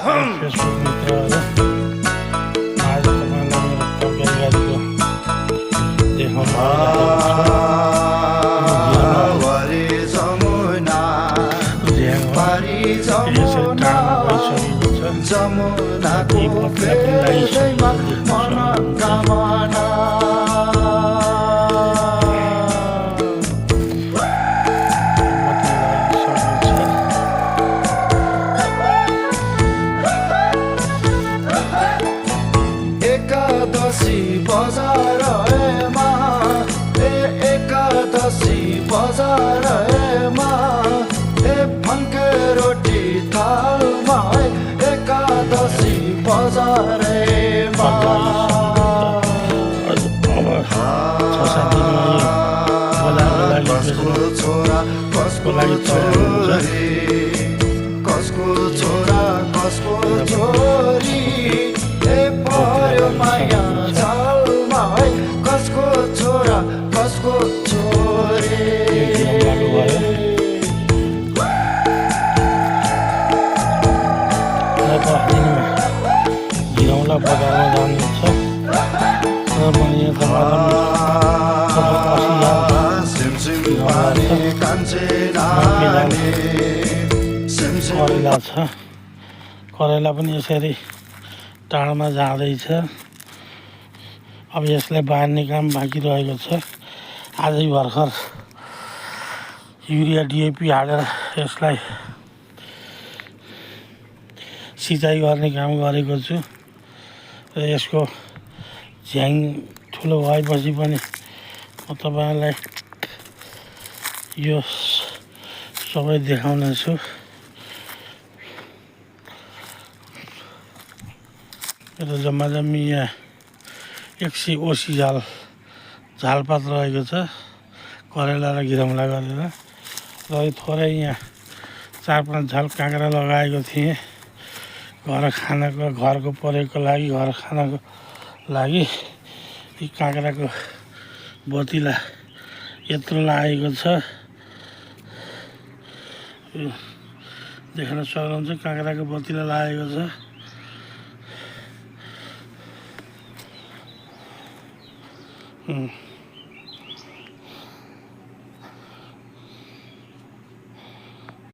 Facebook मित्रहरू आज तपाईँलाई मेरो तर्कारी गाडीको देखाउन एकादशी बजारमा एकादशी बजारमा फन्के रोटी थालमा एकादशी बजारमा कसको छोरा कसको छोरी कसको छोरा कसको छोरी पर्यो माया झालमा कसको छोरा कसको छोरी घिरौँला बजारमा जानुहुन्छ करेला छ करेला पनि यसरी टाढामा जाँदैछ अब यसलाई बाँड्ने काम बाँकी रहेको छ आजै भर्खर युरिया डिएपी हालेर यसलाई सिँचाइ गर्ने काम गरेको छु र यसको झ्याङ ठुलो भएपछि पनि म तपाईँलाई यो सबै देखाउने छु यो जम्मा जम्मी यहाँ 180 झालपात रहेको छ करेला र घिरौँला गरेर र थोरै यहाँ 4-5 झाल काँक्रा लगाएको थिएँ घर खानको घरको प्रयोगको लागि घर खानको लागि यी काँक्राको बतिला यत्रो लागेको छ देख्न सक्नुहुन्छ काँक्राको बतिला लागेको छ